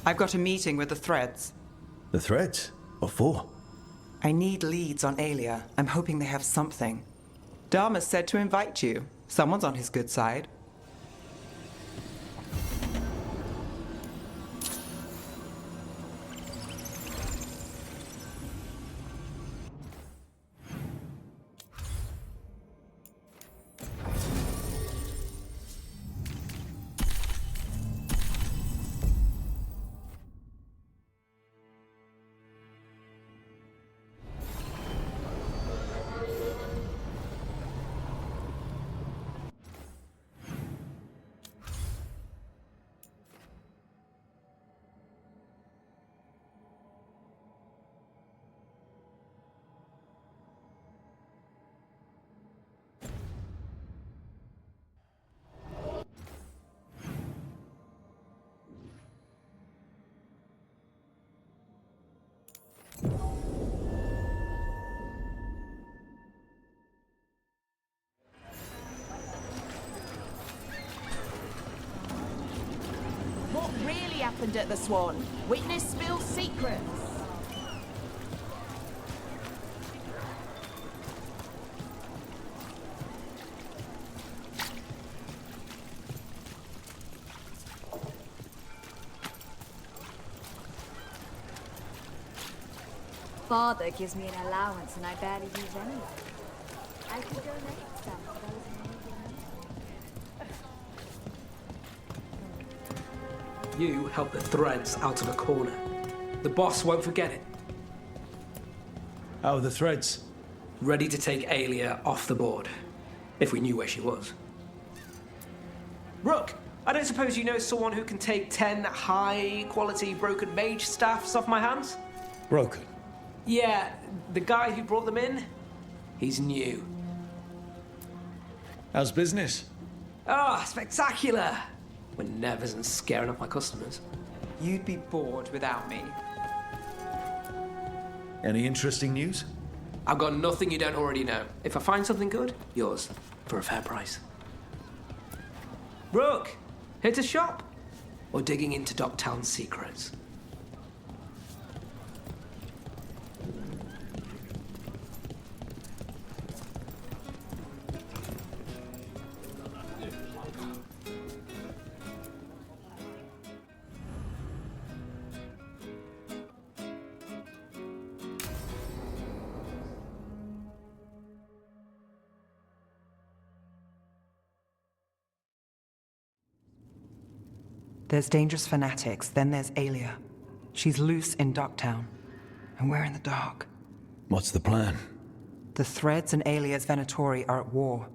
I've got a meeting with the Threads. The Threads? What for? I need leads on Aelia. I'm hoping they have something. Dharma said to invite you. Someone's on his good side. What really happened at the Swan? Witness spills secrets. Father gives me an allowance and I barely use any of it. I could donate some to those in need. You helped the Threads out of a corner. The boss won't forget it. How are the Threads? Ready to take Aelia off the board. If we knew where she was. Rook, I don't suppose you know someone who can take 10 high-quality broken mage staffs off my hands? Broken? Yeah, the guy who brought them in, he's new. How's business? Ah, spectacular! When never isn't scaring off my customers. You'd be bored without me. Any interesting news? I've got nothing you don't already know. If I find something good, yours, for a fair price. Rook, here to shop? Or digging into Docktown's secrets? There's dangerous fanatics, then there's Aelia. She's loose in Docktown, and we're in the dark. What's the plan? The Threads and Aelia's Venatori are at war.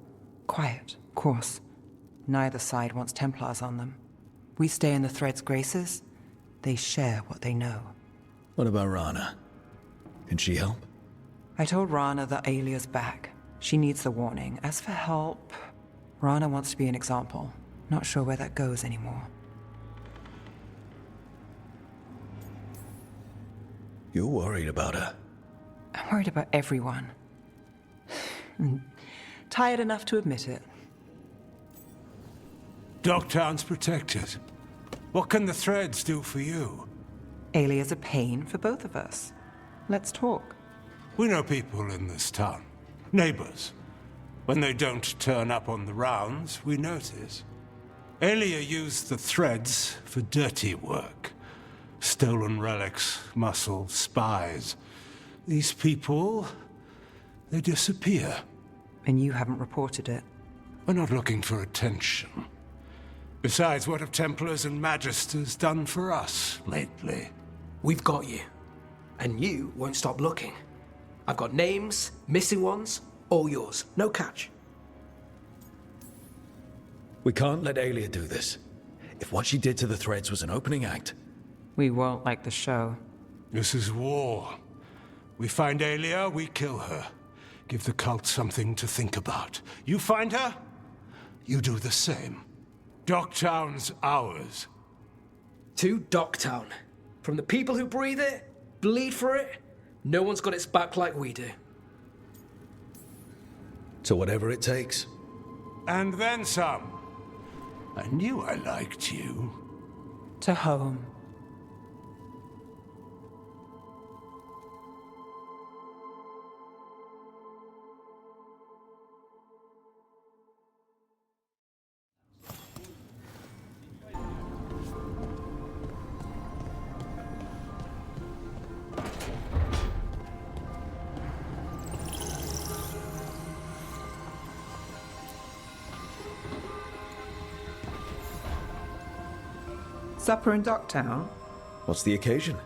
Quiet, of course. Neither side wants Templars on them. We stay in the Threads' graces. They share what they know. What about Rana? Can she help? I told Rana that Aelia's back. She needs the warning. As for help, Rana wants to be an example. Not sure where that goes anymore. You're worried about her. I'm worried about everyone. Tired enough to admit it. Docktown's protected. What can the Threads do for you? Aelia's a pain for both of us. Let's talk. We know people in this town. Neighbors. When they don't turn up on the rounds, we notice. Aelia used the Threads for dirty work. Stolen relics, muscle, spies. These people, they disappear. And you haven't reported it. We're not looking for attention. Besides, what have Templars and Magisters done for us lately? We've got you. And you won't stop looking. I've got names, missing ones, all yours. No catch. We can't let Aelia do this. If what she did to the Threads was an opening act... We won't like the show. This is war. We find Aelia, we kill her. Give the cult something to think about. You find her, you do the same. Docktown's ours. To Docktown. From the people who breathe it, bleed for it, no one's got its back like we do. So whatever it takes. And then some. I knew I liked you. To home. Supper in Docktown? What's the occasion?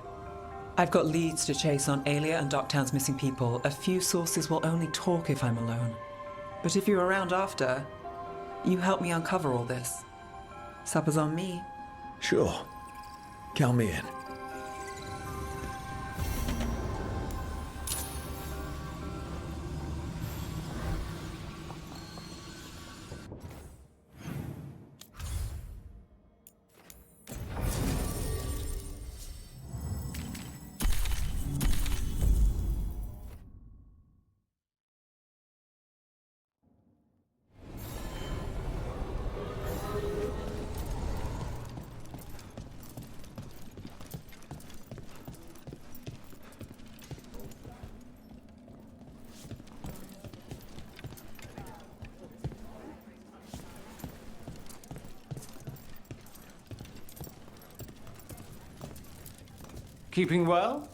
I've got leads to chase on Alia and Docktown's missing people. A few sources will only talk if I'm alone. But if you're around after, you help me uncover all this. Supper's on me. Sure. Count me in. Keeping well?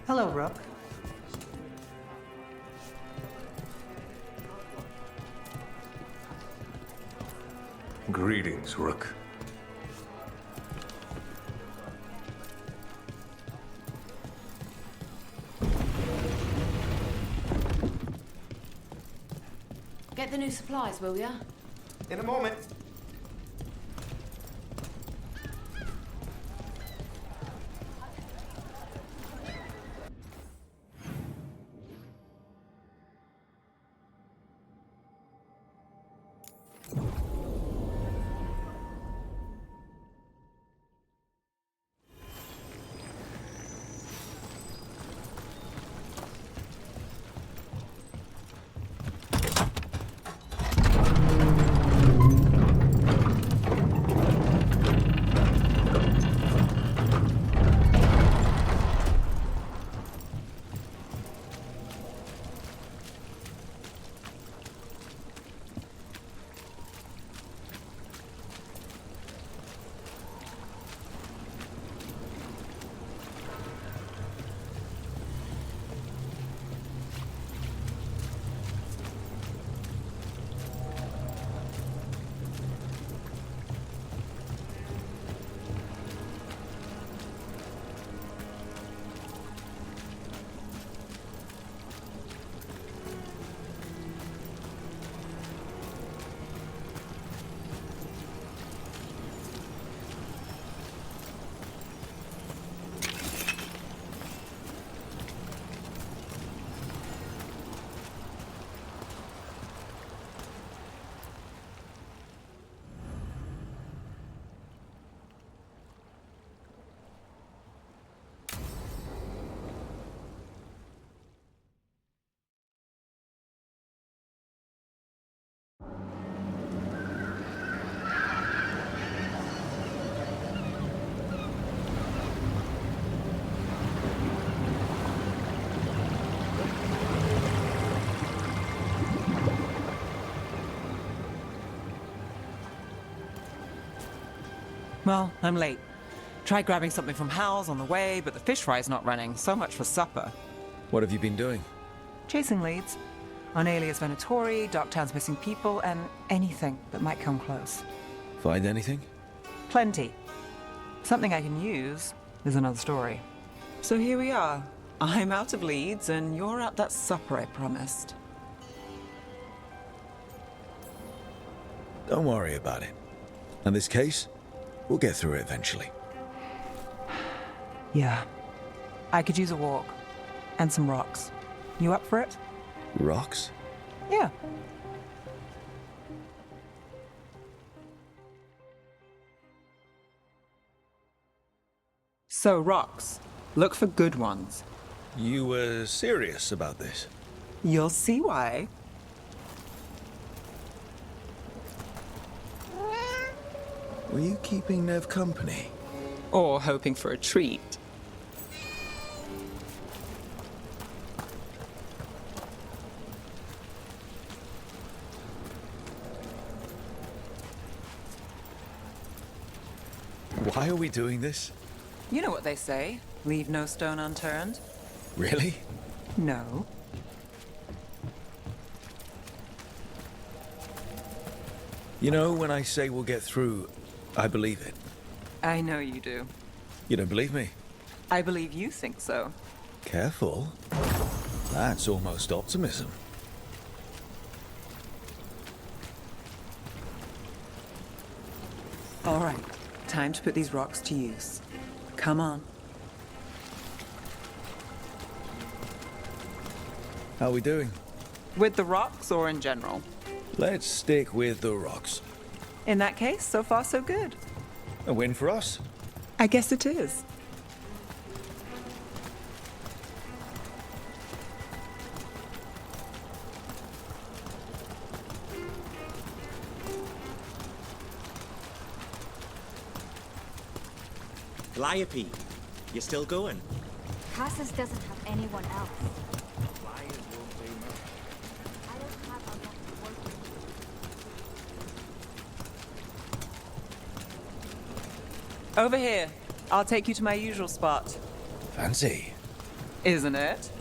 Hello, Rook. Greetings, Rook. Get the new supplies, will ya? In a moment. Well, I'm late. Tried grabbing something from Hal's on the way, but the fish fry's not running. So much for supper. What have you been doing? Chasing leads. On Alias Venatori, Docktown's missing people, and anything that might come close. Find anything? Plenty. Something I can use is another story. So here we are. I'm out of leads, and you're at that supper I promised. Don't worry about it. And this case, we'll get through it eventually. Yeah. I could use a walk. And some rocks. You up for it? Rocks? Yeah. So, rocks. Look for good ones. You were serious about this? You'll see why. Were you keeping Nev company? Or hoping for a treat. Why are we doing this? You know what they say. Leave no stone unturned. Really? No. You know, when I say we'll get through, I believe it. I know you do. You don't believe me? I believe you think so. Careful. That's almost optimism. All right, time to put these rocks to use. Come on. How are we doing? With the rocks or in general? Let's stick with the rocks. In that case, so far so good. A win for us? I guess it is. Calliope, you still going? Cassis doesn't have anyone else. I don't have a lot to work with. Over here. I'll take you to my usual spot. Fancy. Isn't it?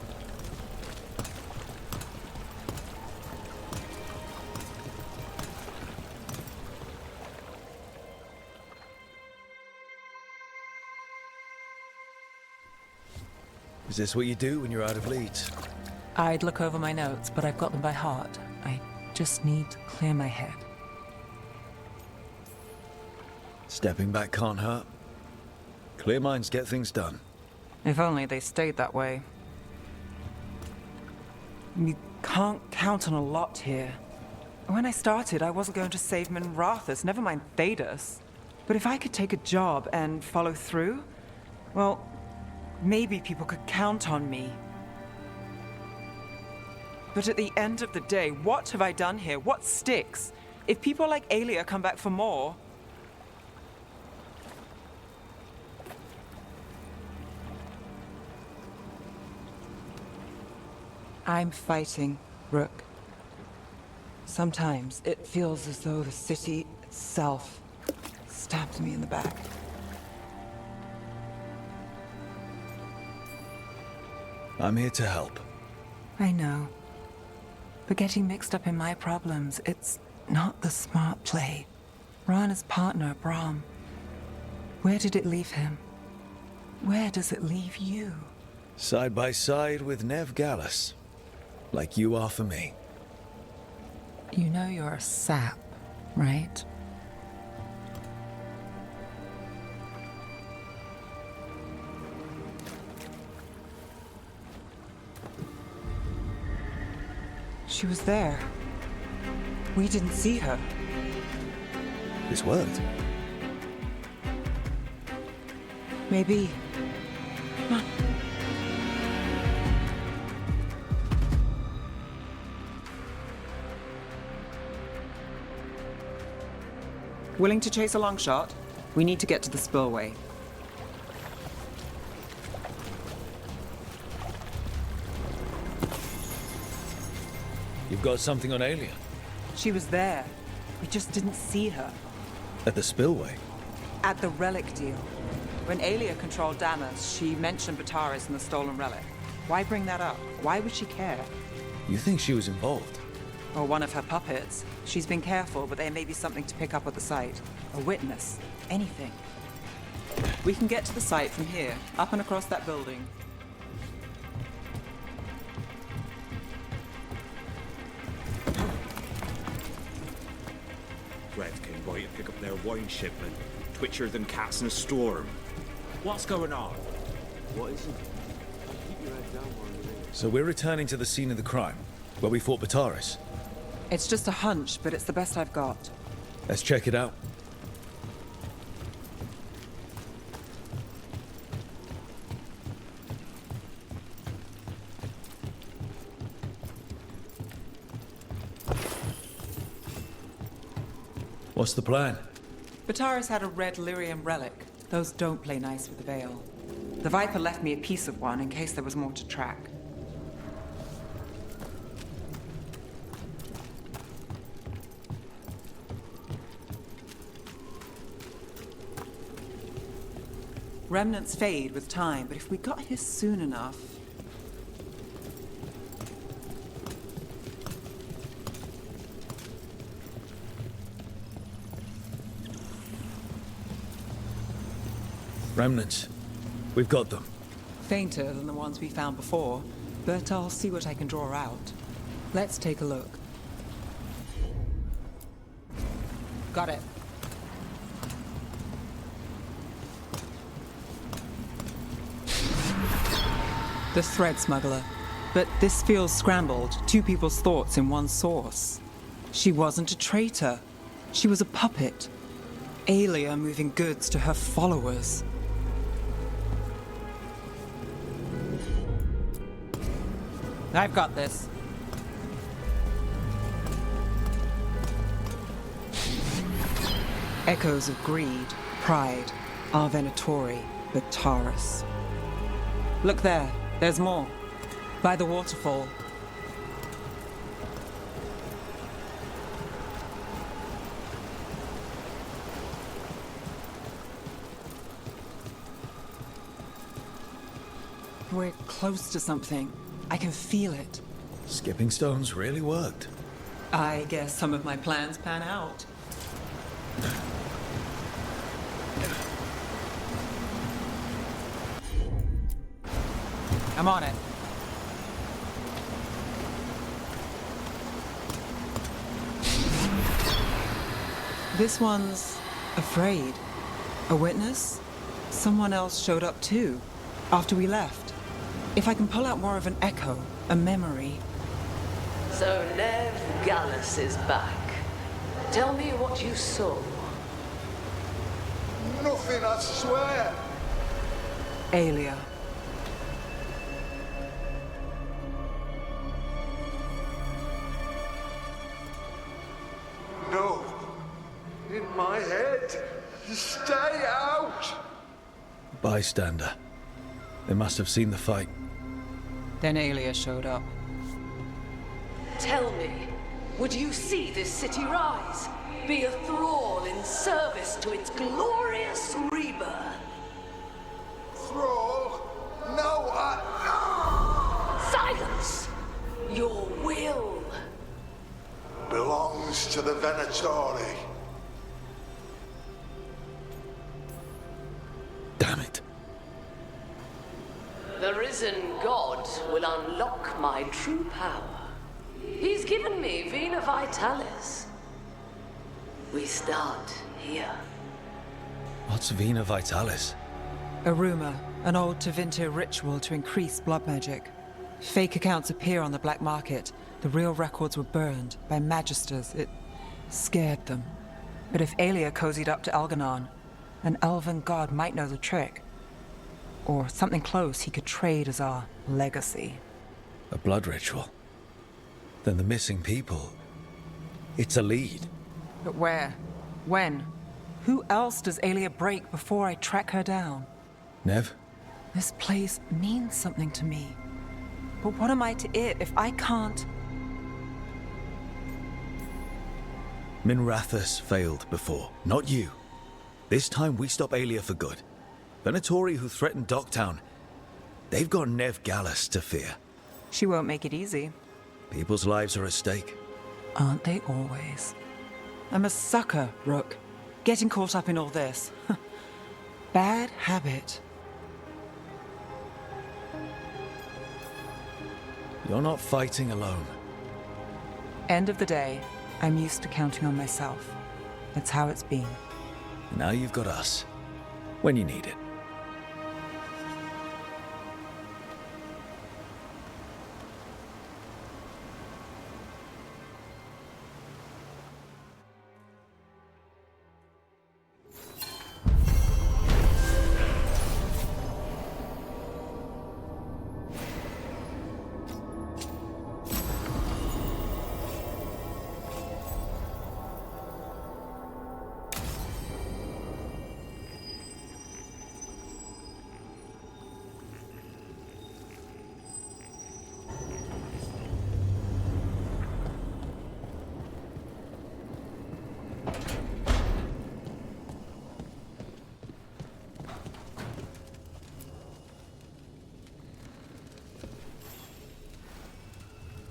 Is this what you do when you're out of leads? I'd look over my notes, but I've got them by heart. I just need to clear my head. Stepping back can't hurt. Clear minds get things done. If only they stayed that way. You can't count on a lot here. When I started, I wasn't going to save Minrathus, never mind Thedas. But if I could take a job and follow through, well, maybe people could count on me. But at the end of the day, what have I done here? What sticks? If people like Aelia come back for more... I'm fighting, Rook. Sometimes it feels as though the city itself stabbed me in the back. I'm here to help. I know. But getting mixed up in my problems, it's not the smart play. Rana's partner, Brahm. Where did it leave him? Where does it leave you? Side by side with Nev Gallus. Like you are for me. You know you're a sap, right? She was there. We didn't see her. This worked. Maybe. Come on. Willing to chase a long shot? We need to get to the spillway. You've got something on Aelia? She was there. We just didn't see her. At the spillway? At the relic deal. When Aelia controlled Damas, she mentioned Bataris and the stolen relic. Why bring that up? Why would she care? You think she was involved? Or one of her puppets. She's been careful, but there may be something to pick up at the site. A witness. Anything. We can get to the site from here, up and across that building. Red came by to pick up their wine shipment. Twitchier than cats in a storm. What's going on? What is it? Keep your head down while you're there. So we're returning to the scene of the crime, where we fought Bataris. It's just a hunch, but it's the best I've got. Let's check it out. What's the plan? Bataris had a red lyrium relic. Those don't play nice with the Veil. The Viper left me a piece of one in case there was more to track. Remnants fade with time, but if we got here soon enough... Remnants. We've got them. Fainter than the ones we found before, but I'll see what I can draw out. Let's take a look. Got it. The thread smuggler. But this feels scrambled. Two people's thoughts in one source. She wasn't a traitor. She was a puppet. Aelia moving goods to her followers. I've got this. Echoes of greed, pride, our Venatori, but Taurus. Look there, there's more. By the waterfall. We're close to something. I can feel it. Skipping stones really worked. I guess some of my plans pan out. I'm on it. This one's afraid. A witness? Someone else showed up too, after we left. If I can pull out more of an echo, a memory. So Nev Gallus is back. Tell me what you saw. Nothing, I swear. Aelia. No. In my head. Stay out. Bystander. They must have seen the fight. Then Aelia showed up. Tell me, would you see this city rise? Be a thrall in service to its glorious rebirth? Thrall? No, Silence! Your will belongs to the Venatori. Damn it. The risen god will unlock my true power. He's given me Vena Vitalis. We start here. What's Vena Vitalis? A rumor, an old Tevinter ritual to increase blood magic. Fake accounts appear on the black market. The real records were burned by magisters. It scared them. But if Aelia cozied up to Algernon, an elven god might know the trick. Or something close he could trade as our legacy. A blood ritual? Then the missing people... It's a lead. But where? When? Who else does Aelia break before I track her down? Nev? This place means something to me. But what am I to it if I can't... Minrathus failed before, not you. This time we stop Aelia for good. Venatori who threatened Docktown, they've got Nev Gallus to fear. She won't make it easy. People's lives are at stake. Aren't they always? I'm a sucker, Rook. Getting caught up in all this. Bad habit. You're not fighting alone. End of the day, I'm used to counting on myself. That's how it's been. Now you've got us. When you need it.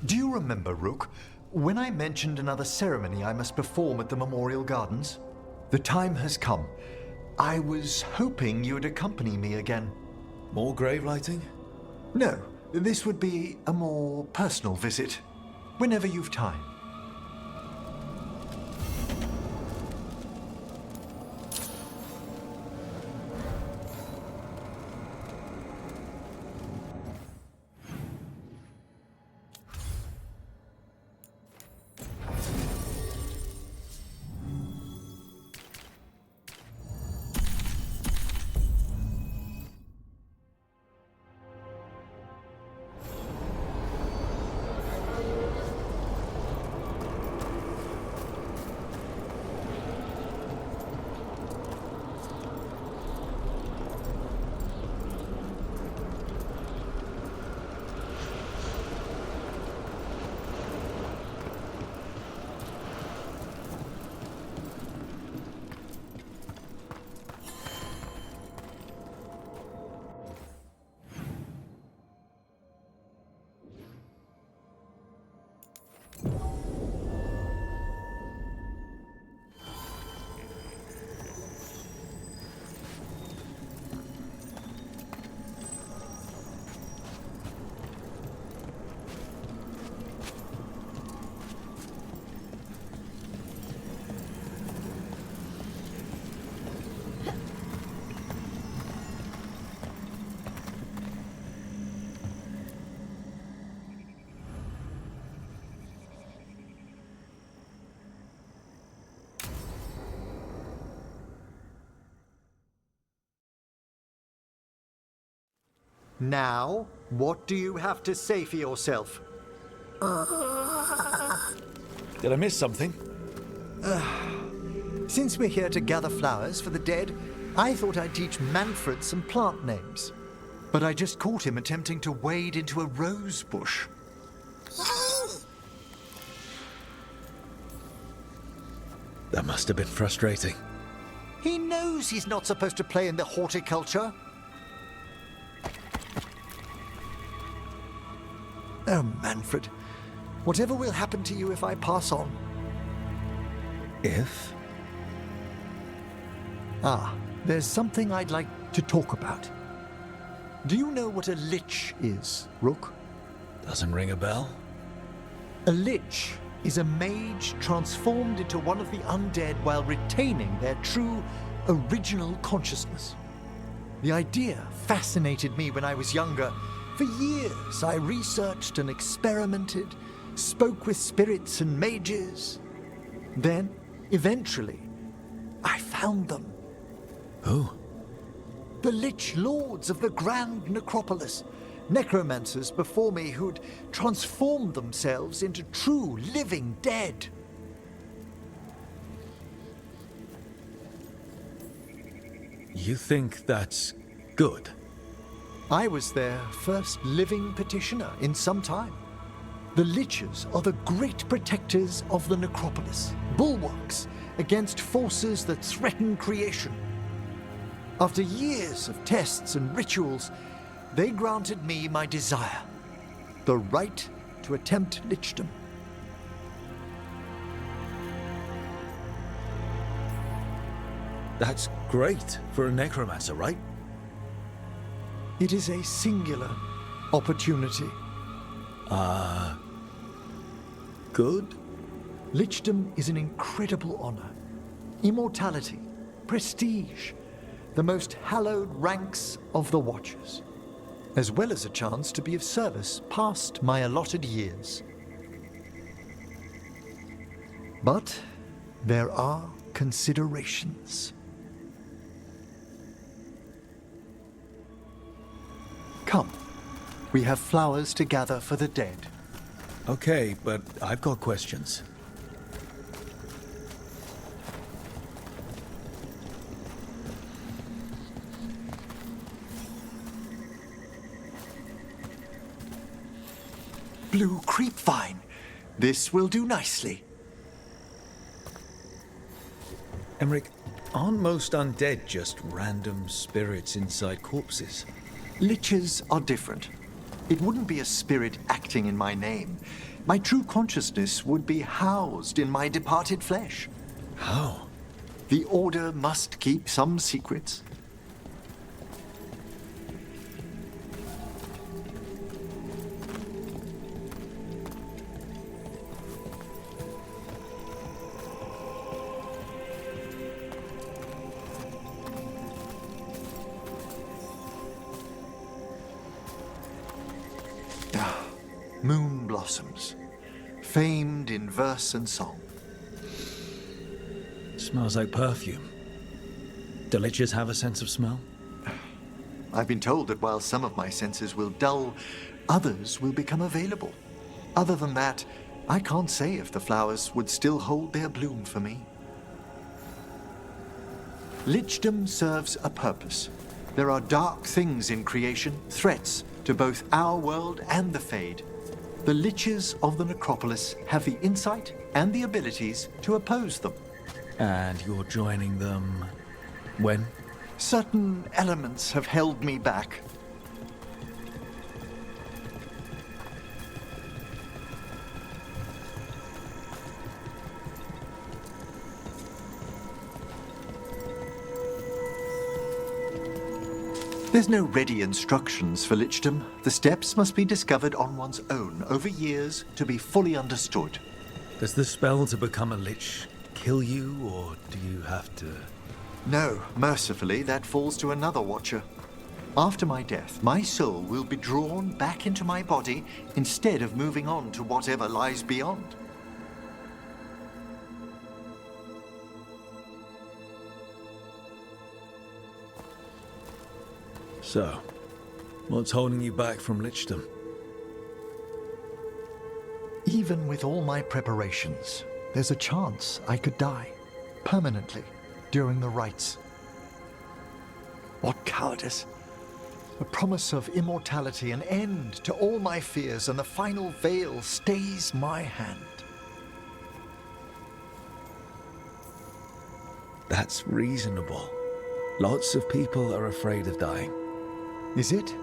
Do you remember, Rook, when I mentioned another ceremony I must perform at the Memorial Gardens? The time has come. I was hoping you'd accompany me again. More grave lighting? No, this would be a more personal visit, whenever you've time. Now, what do you have to say for yourself? Did I miss something? Since we're here to gather flowers for the dead, I thought I'd teach Manfred some plant names. But I just caught him attempting to wade into a rose bush. That must have been frustrating. He knows he's not supposed to play in the horticulture. Oh, Manfred. Whatever will happen to you if I pass on? If? Ah, there's something I'd like to talk about. Do you know what a lich is, Rook? Doesn't ring a bell? A lich is a mage transformed into one of the undead while retaining their true, original consciousness. The idea fascinated me when I was younger. For years, I researched and experimented, spoke with spirits and mages. Then, eventually, I found them. Who? The Lich Lords of the Grand Necropolis. Necromancers before me who'd transformed themselves into true living dead. You think that's good? I was their first living petitioner in some time. The Liches are the great protectors of the necropolis, bulwarks against forces that threaten creation. After years of tests and rituals, they granted me my desire, the right to attempt lichdom. That's great for a necromancer, right? It is a singular opportunity. Good? Lichdom is an incredible honor. Immortality, prestige, the most hallowed ranks of the Watchers, as well as a chance to be of service past my allotted years. But there are considerations. Come, we have flowers to gather for the dead. Okay, but I've got questions. Blue creepvine. This will do nicely. Emmerich, aren't most undead just random spirits inside corpses? Liches are different. It wouldn't be a spirit acting in my name. My true consciousness would be housed in my departed flesh. How? The Order must keep some secrets. Moon blossoms, famed in verse and song. Smells like perfume. Do liches have a sense of smell? I've been told that while some of my senses will dull, others will become available. Other than that, I can't say if the flowers would still hold their bloom for me. Lichdom serves a purpose. There are dark things in creation, threats to both our world and the Fade. The Liches of the Necropolis have the insight and the abilities to oppose them. And you're joining them when? Certain elements have held me back. There's no ready instructions for Lichdom. The steps must be discovered on one's own over years to be fully understood. Does the spell to become a lich kill you, or do you have to... No, mercifully, that falls to another watcher. After my death, my soul will be drawn back into my body instead of moving on to whatever lies beyond. So, what's holding you back from Lichdom? Even with all my preparations, there's a chance I could die permanently during the rites. What cowardice! A promise of immortality, an end to all my fears, and the final veil stays my hand. That's reasonable. Lots of people are afraid of dying. Is it?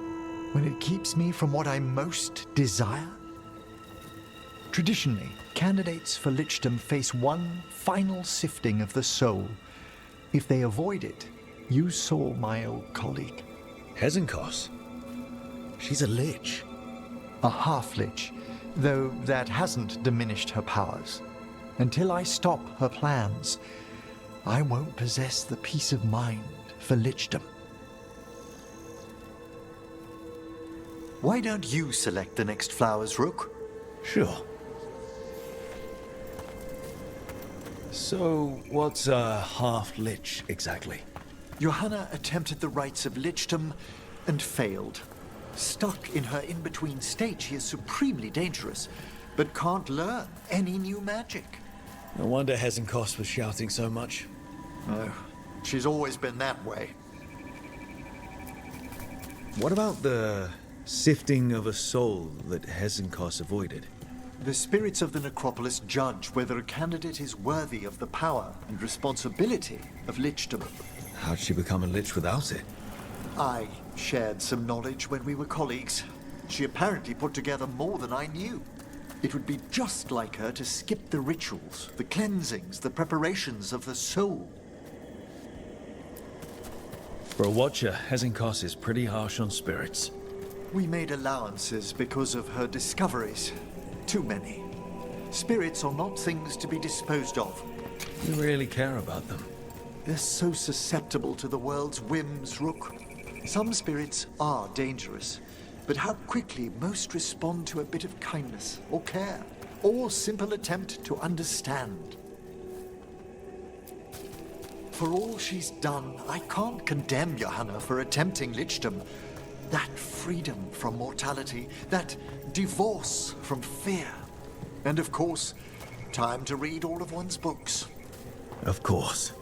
When it keeps me from what I most desire? Traditionally, candidates for Lichdom face one final sifting of the soul. If they avoid it, you saw my old colleague. Hezenkos? She's a lich. A half-lich, though that hasn't diminished her powers. Until I stop her plans, I won't possess the peace of mind for Lichdom. Why don't you select the next flowers, Rook? Sure. So, what's a half-lich exactly? Johanna attempted the rites of Lichdom and failed. Stuck in her in-between state, she is supremely dangerous, but can't learn any new magic. No wonder Hezenkos was shouting so much. Oh, she's always been that way. What about the sifting of a soul that Hezenkos avoided? The spirits of the Necropolis judge whether a candidate is worthy of the power and responsibility of Lichdom. How'd she become a lich without it? I shared some knowledge when we were colleagues. She apparently put together more than I knew. It would be just like her to skip the rituals, the cleansings, the preparations of the soul. For a watcher, Hezenkos is pretty harsh on spirits. We made allowances because of her discoveries. Too many. Spirits are not things to be disposed of. You really care about them. They're so susceptible to the world's whims, Rook. Some spirits are dangerous, but how quickly most respond to a bit of kindness or care, or simple attempt to understand. For all she's done, I can't condemn Johanna for attempting Lichdom. That freedom from mortality, that divorce from fear. And of course, time to read all of one's books. Of course.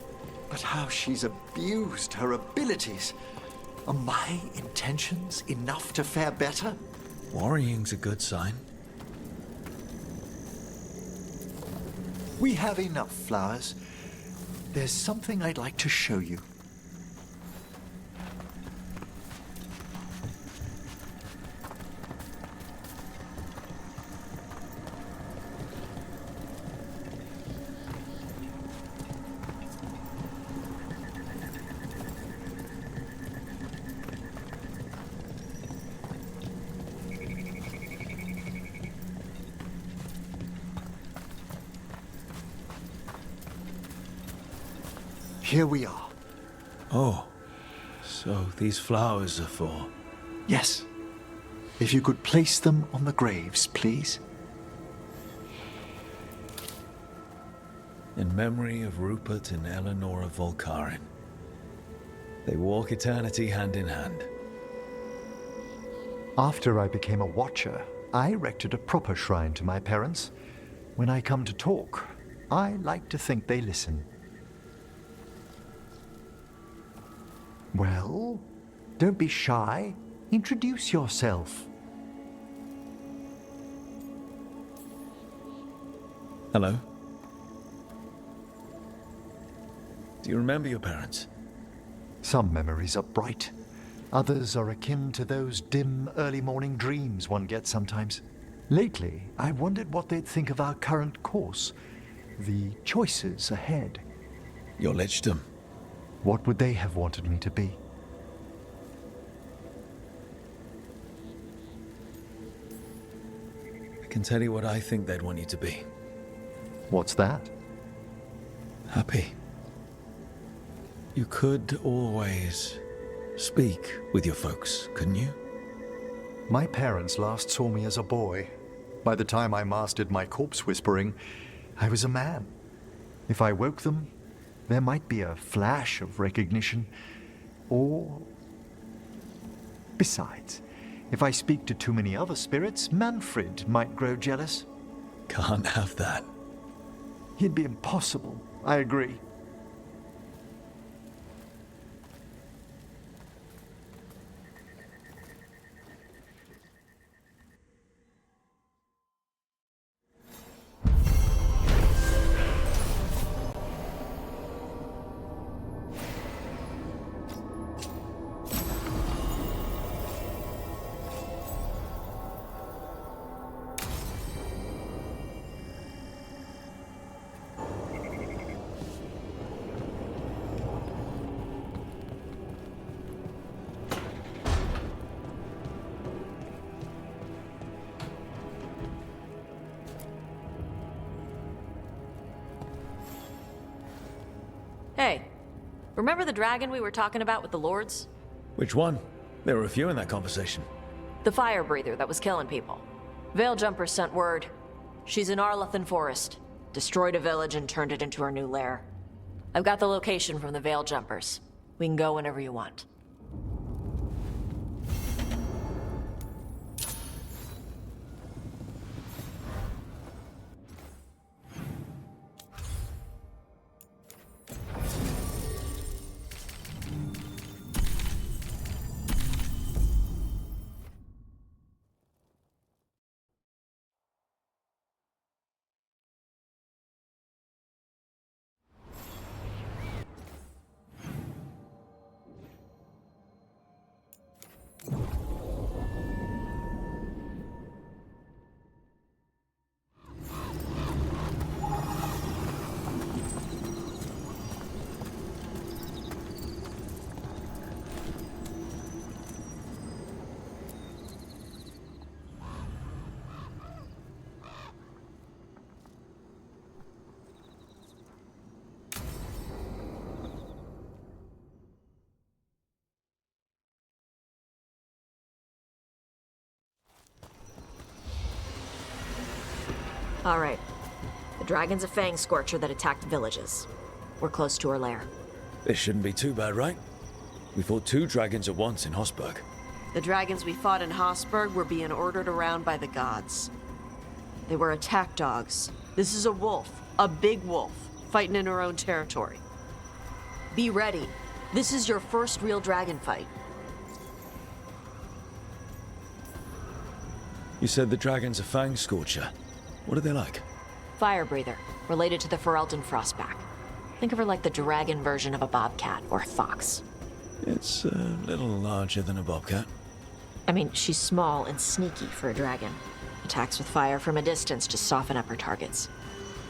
But how she's abused her abilities. Are my intentions enough to fare better? Worrying's a good sign. We have enough flowers. There's something I'd like to show you. here we are. Oh, so these flowers are for... Yes. If you could place them on the graves, please. In memory of Rupert and Eleanor of Volcarin. They walk eternity hand in hand. After I became a watcher, I erected a proper shrine to my parents. When I come to talk, I like to think they listen. Well, don't be shy. Introduce yourself. Hello? Do you remember your parents? Some memories are bright. Others are akin to those dim, early morning dreams one gets sometimes. Lately, I wondered what they'd think of our current course, the choices ahead. Your lichdom. What would they have wanted me to be? I can tell you what I think they'd want you to be. What's that? Happy. You could always speak with your folks, couldn't you? My parents last saw me as a boy. By the time I mastered my corpse whispering, I was a man. If I woke them, there might be a flash of recognition, or... Besides, if I speak to too many other spirits, Manfred might grow jealous. Can't have that. It'd be impossible, I agree. Hey, remember the dragon we were talking about with the lords? Which one? There were a few in that conversation. The fire breather that was killing people. Veil Jumpers sent word. She's in Arlethan Forest. Destroyed a village and turned it into her new lair. I've got the location from the Veil Jumpers. We can go whenever you want. All right. The dragon's a fang scorcher that attacked villages. We're close to her lair. This shouldn't be too bad, right? We fought 2 dragons at once in Hosberg. The dragons we fought in Hosberg were being ordered around by the gods. They were attack dogs. This is a wolf, a big wolf, fighting in her own territory. Be ready. This is your first real dragon fight. You said the dragon's a fang scorcher. What are they like? Fire breather, related to the Ferelden Frostback. Think of her like the dragon version of a bobcat or a fox. It's a little larger than a bobcat. I mean, she's small and sneaky for a dragon. Attacks with fire from a distance to soften up her targets.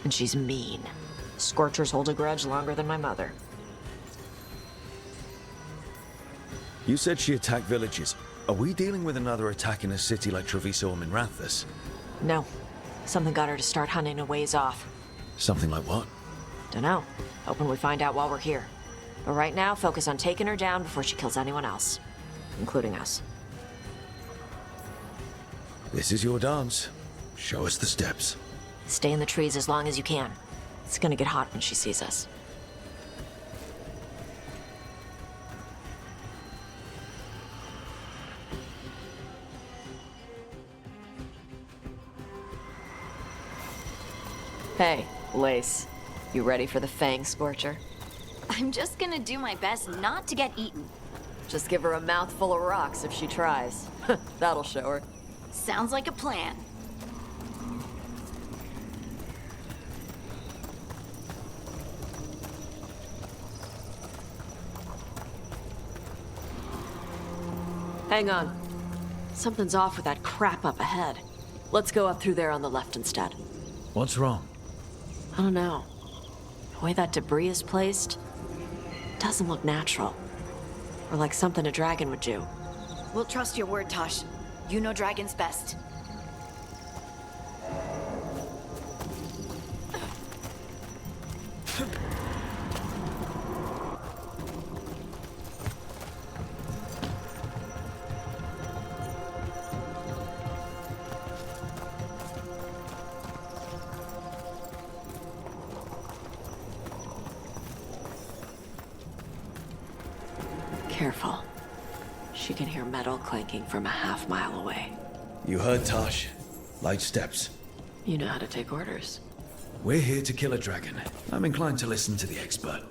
And she's mean. Scorchers hold a grudge longer than my mother. You said she attacked villages. Are we dealing with another attack in a city like Treviso or Minrathous? No. Something got her to start hunting a ways off. Something like what? Dunno. Hoping we find out while we're here. But right now, focus on taking her down before she kills anyone else, including us. This is your dance. Show us the steps. Stay in the trees as long as you can. It's gonna get hot when she sees us. Hey, Lace. You ready for the Fang Scorcher? I'm just gonna do my best not to get eaten. Just give her a mouthful of rocks if she tries. That'll show her. Sounds like a plan. Hang on. Something's off with that crap up ahead. Let's go up through there on the left instead. What's wrong? I don't know. The way that debris is placed doesn't look natural. Or like something a dragon would do. We'll trust your word, Tosh. You know dragons best. Careful. She can hear metal clanking from a half-mile away. You heard Tosh. Light steps. You know how to take orders. We're here to kill a dragon. I'm inclined to listen to the expert.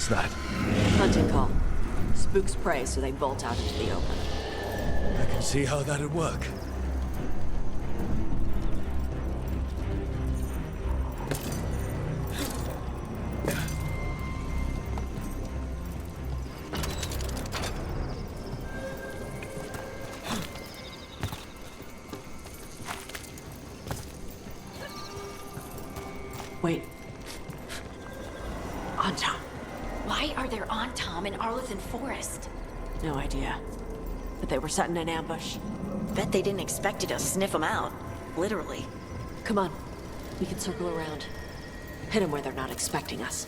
That? Hunting call. Spooks prey, so they bolt out into the open. I can see how that'd work. Wait. On top. Why are there Antom in Arlithan Forest? No idea. But they were setting an ambush. Bet they didn't expect you to sniff them out. Literally. Come on. We can circle around. Hit them where they're not expecting us.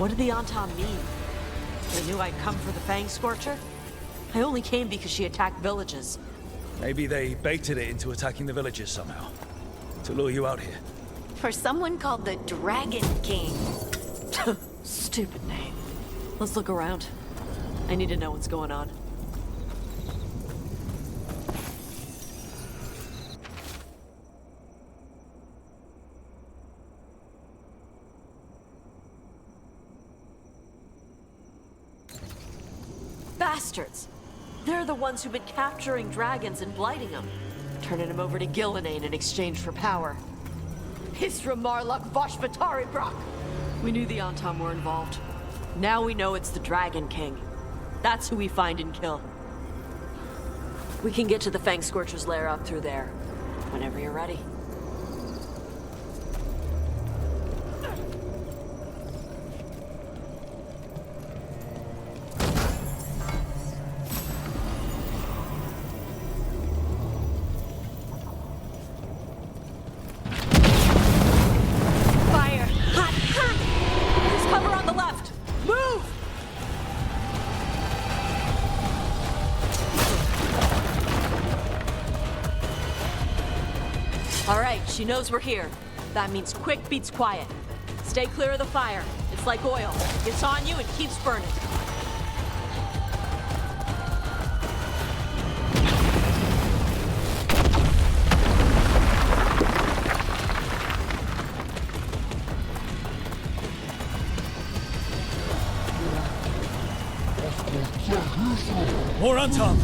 What did the Antam mean? They knew I'd come for the Fang Scorcher? I only came because she attacked villages. Maybe they baited it into attacking the villages somehow. To lure you out here. For someone called the Dragon King. Stupid name. Let's look around. I need to know what's going on. Bastards! They're the ones who've been capturing dragons and blighting them, turning them over to Gillenane in exchange for power. Hisra Marluk Voshvatari Brock! We knew the Antam were involved. Now we know it's the Dragon King. That's who we find and kill. We can get to the Fang Scorcher's lair up through there, whenever you're ready. She knows we're here. That means quick beats quiet. Stay clear of the fire. It's like oil. It's on you and keeps burning. More Antam!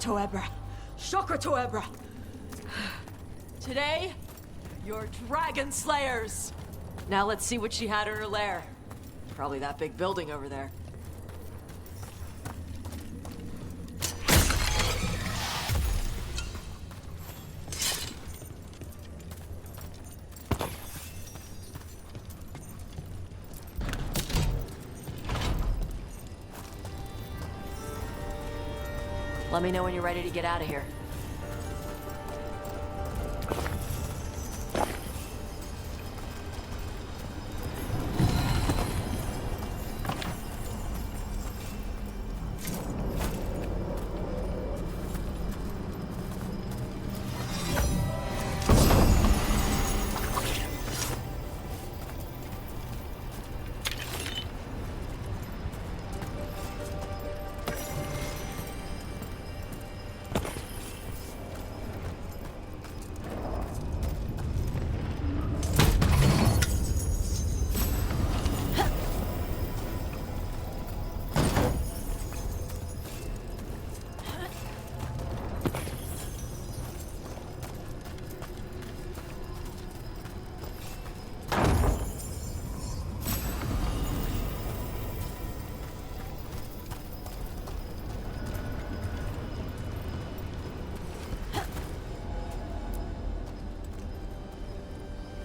Toebra. Shokra Toebra. Today, you're dragon slayers. Now let's see what she had in her lair. Probably that big building over there. Let me know when you're ready to get out of here.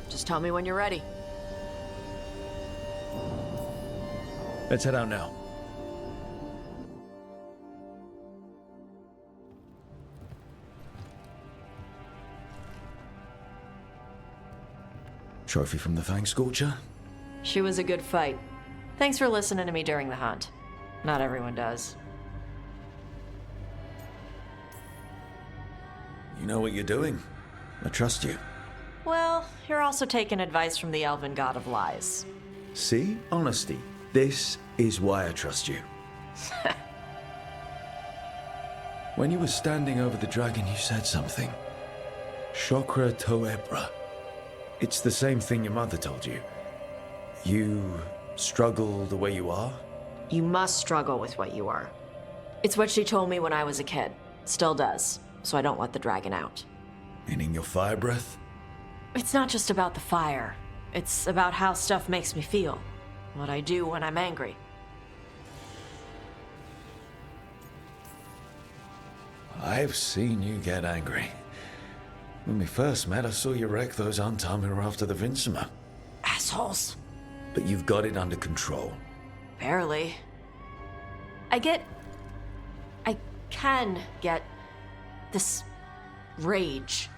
Just tell me when you're ready. Let's head out now. Trophy from the Fang Scorcher? She was a good fight. Thanks for listening to me during the hunt. Not everyone does. You know what you're doing. I trust you. Well, you're also taking advice from the elven god of lies. See? Honesty. This is why I trust you. When you were standing over the dragon, you said something. Shokra Toebra. It's the same thing your mother told you. You struggle the way you are? You must struggle with what you are. It's what she told me when I was a kid. Still does, so I don't let the dragon out. Meaning your fire breath? It's not just about the fire. It's about how stuff makes me feel. What I do when I'm angry. I've seen you get angry. When we first met, I saw you wreck those Antam who were after the Vincima. Assholes. But you've got it under control. Barely. I can get this rage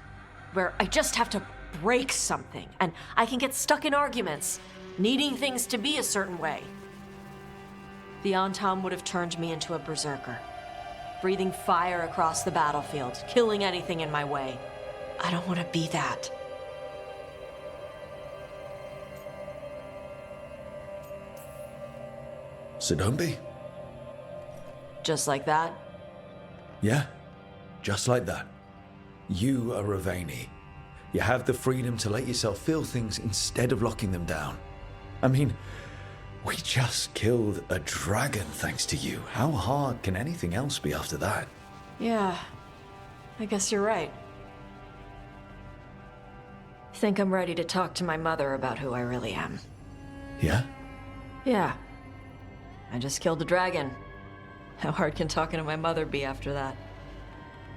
where I just have to break something, and I can get stuck in arguments, needing things to be a certain way. The Antam would have turned me into a berserker, breathing fire across the battlefield, killing anything in my way. I don't want to be that. So don't be. Just like that? Yeah, just like that. You are Ravani. You have the freedom to let yourself feel things instead of locking them down. I mean, we just killed a dragon thanks to you. How hard can anything else be after that? Yeah, I guess you're right. Think I'm ready to talk to my mother about who I really am. Yeah? Yeah. I just killed a dragon. How hard can talking to my mother be after that?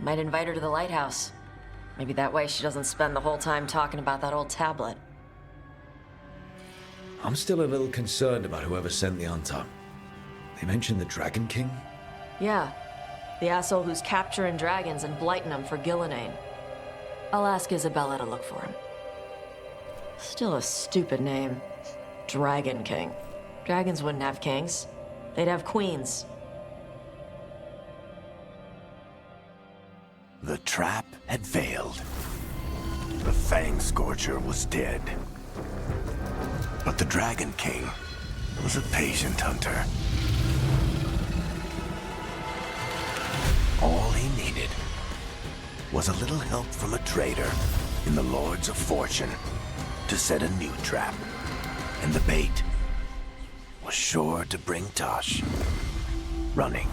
Might invite her to the lighthouse. Maybe that way she doesn't spend the whole time talking about that old tablet. I'm still a little concerned about whoever sent the Antam. They mentioned the Dragon King? Yeah. The asshole who's capturing dragons and blighting them for Gillinane. I'll ask Isabella to look for him. Still a stupid name. Dragon King. Dragons wouldn't have kings. They'd have queens. The trap had failed. The Fang Scorcher was dead. But the Dragon King was a patient hunter. All he needed was a little help from a trader in the Lords of Fortune to set a new trap. And the bait was sure to bring Tosh running.